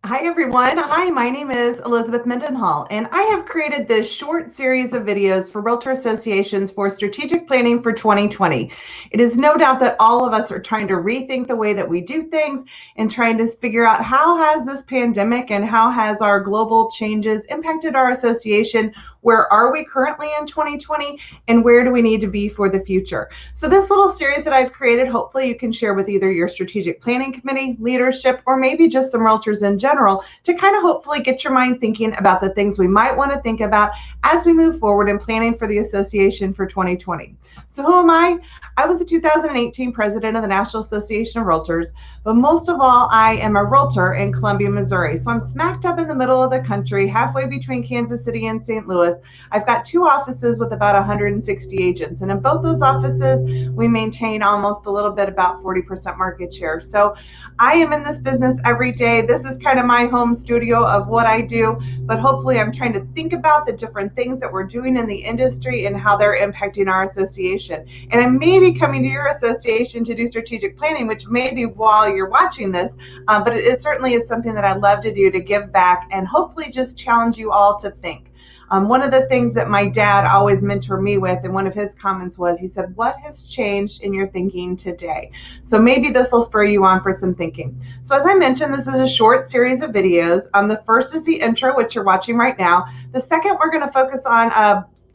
Hi, everyone. Hi, my name is Elizabeth Mendenhall, and I have created this short series of videos for Realtor Associations for strategic planning for 2020. It is no doubt that all of us are trying to rethink the way that we do things and trying to figure out how has this pandemic and how has our global changes impacted our association. Where are we currently in 2020 and where do we need to be for the future? So this little series that I've created, hopefully you can share with either your strategic planning committee, leadership, or maybe just some realtors in general to kind of hopefully get your mind thinking about the things we might want to think about as we move forward in planning for the association for 2020. So who am I? I was the 2018 president of the National Association of Realtors, but most of all, I am a realtor in Columbia, Missouri. So I'm smacked up in the middle of the country, halfway between Kansas City and St. Louis. I've got two offices with about 160 agents, and in both those offices, we maintain almost a little bit about 40% market share. So I am in this business every day. This is kind of my home studio of what I do, but hopefully I'm trying to think about the different things that we're doing in the industry and how they're impacting our association. And I may be coming to your association to do strategic planning, which may be while you're watching this, but it certainly is something that I love to do to give back and hopefully just challenge you all to think. One of the things that my dad always mentored me with, and one of his comments was, he said, what has changed in your thinking today? So maybe this will spur you on for some thinking. So as I mentioned, this is a short series of videos. The first is the intro, which you're watching right now. The second, we're going to focus on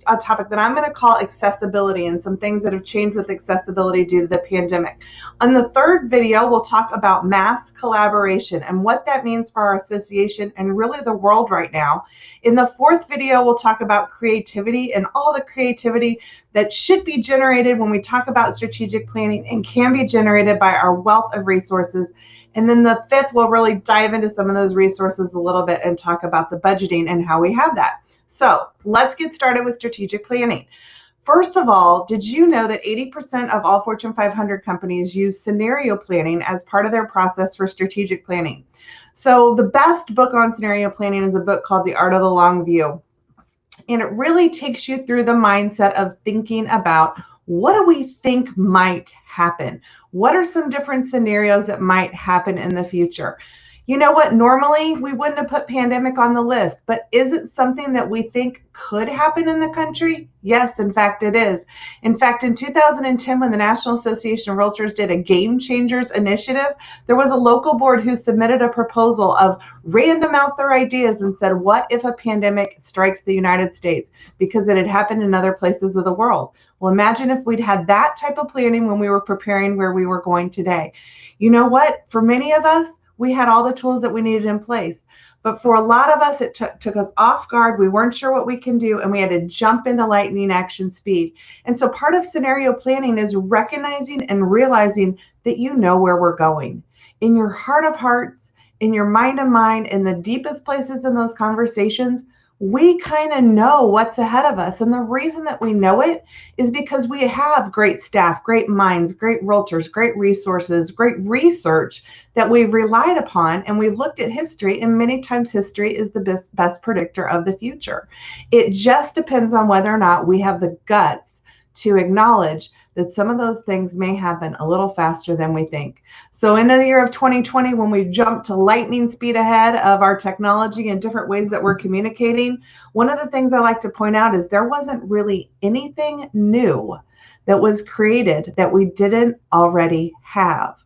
a topic that I'm going to call accessibility and some things that have changed with accessibility due to the pandemic. On the third video, we'll talk about mass collaboration and what that means for our association and really the world right now. In the fourth video, we'll talk about creativity and all the creativity that should be generated when we talk about strategic planning and can be generated by our wealth of resources. And then the fifth, we'll really dive into some of those resources a little bit and talk about the budgeting and how we have that. So let's get started with strategic planning. First of all, did you know that 80% of all Fortune 500 companies use scenario planning as part of their process for strategic planning? So the best book on scenario planning is a book called The Art of the Long View. And it really takes you through the mindset of thinking about what do we think might happen? What are some different scenarios that might happen in the future? You know what? Normally, we wouldn't have put pandemic on the list, but is it something that we think could happen in the country? Yes, in fact, it is. In fact, in 2010, when the National Association of Realtors did a Game Changers initiative, there was a local board who submitted a proposal of random out their ideas and said, what if a pandemic strikes the United States? Because it had happened in other places of the world. Well, imagine if we'd had that type of planning when we were preparing where we were going today. You know what? For many of us, we had all the tools that we needed in place. But for a lot of us, it took us off guard. We weren't sure what we can do, and we had to jump into lightning action speed. And so part of scenario planning is recognizing and realizing that you know where we're going. In your heart of hearts, in your mind of mind, in the deepest places in those conversations, we kind of know what's ahead of us. And the reason that we know it is because we have great staff, great minds, great realtors, great resources, great research that we've relied upon, and we've looked at history, and many times history is the best predictor of the future. It just depends on whether or not we have the guts to acknowledge that some of those things may happen a little faster than we think. So in the year of 2020, when we jumped to lightning speed ahead of our technology and different ways that we're communicating, one of the things I like to point out is there wasn't really anything new that was created that we didn't already have.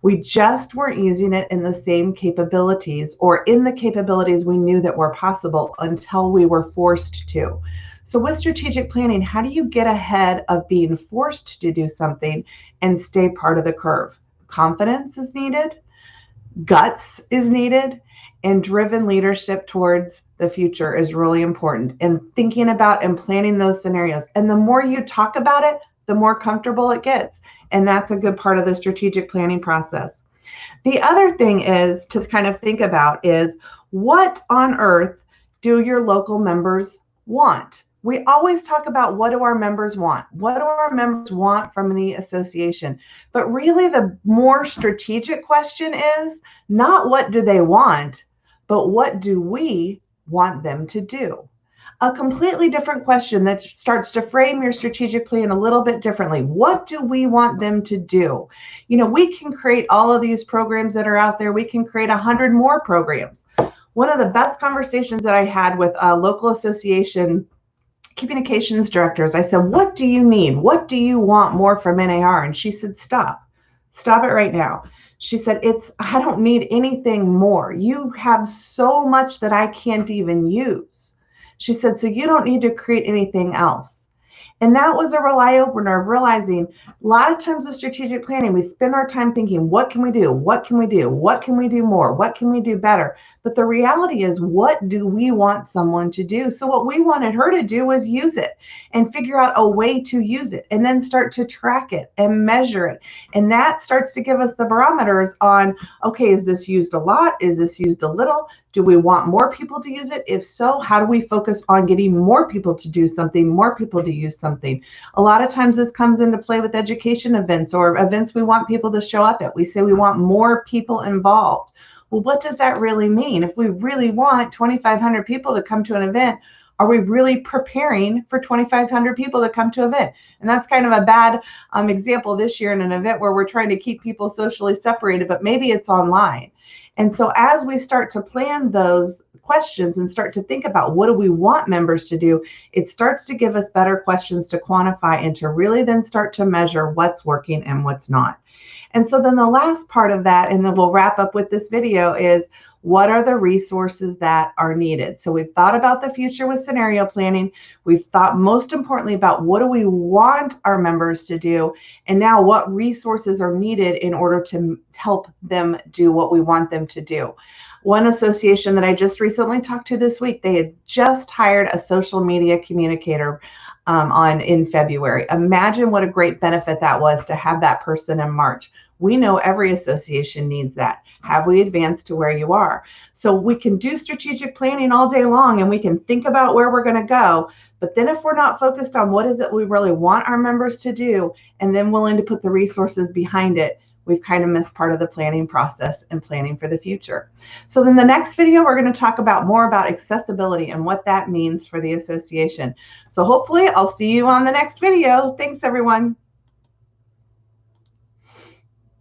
We just weren't using it in the same capabilities or in the capabilities we knew that were possible until we were forced to. So with strategic planning, how do you get ahead of being forced to do something and stay part of the curve? Confidence is needed, guts is needed, and driven leadership towards the future is really important. And thinking about and planning those scenarios. And the more you talk about it, the more comfortable it gets. And that's a good part of the strategic planning process. The other thing is to kind of think about is what on earth do your local members want? We always talk about what do our members want? What do our members want from the association? But really the more strategic question is not what do they want, but what do we want them to do? a completely different question that starts to frame your strategic plan a little bit differently. What do we want them to do? You know, we can create all of these programs that are out there. We can create 100 more programs. One of the best conversations that I had with a local association communications directors, I said, what do you need? What do you want more from NAR? And she said, stop it right now. She said, I don't need anything more. You have so much that I can't even use. She said, so you don't need to create anything else. And that was a real eye-opener of realizing a lot of times with strategic planning, we spend our time thinking, what can we do? What can we do? What can we do more? What can we do better? But the reality is, what do we want someone to do? So what we wanted her to do was use it and figure out a way to use it and then start to track it and measure it. And that starts to give us the barometers on, okay, is this used a lot? Is this used a little? Do we want more people to use it? If so, how do we focus on getting more people to do something, more people to use something? A lot of times this comes into play with education events or events we want people to show up at. We say we want more people involved. Well, what does that really mean? If we really want 2,500 people to come to an event, are we really preparing for 2,500 people to come to an event? And that's kind of a bad example this year in an event where we're trying to keep people socially separated, but maybe it's online. And so as we start to plan those questions and start to think about what do we want members to do, it starts to give us better questions to quantify and to really then start to measure what's working and what's not. And so then the last part of that, and then we'll wrap up with this video, is what are the resources that are needed? So we've thought about the future with scenario planning. We've thought most importantly about what do we want our members to do, and now what resources are needed in order to help them do what we want them to do. One association that I just recently talked to this week, they had just hired a social media communicator in February. Imagine what a great benefit that was to have that person in March. We know every association needs that. Have we advanced to where you are? So we can do strategic planning all day long and we can think about where we're going to go. But then if we're not focused on what is it we really want our members to do and then willing to put the resources behind it, we've kind of missed part of the planning process and planning for the future. So then the next video, we're going to talk about more about accessibility and what that means for the association. So hopefully I'll see you on the next video. Thanks, everyone.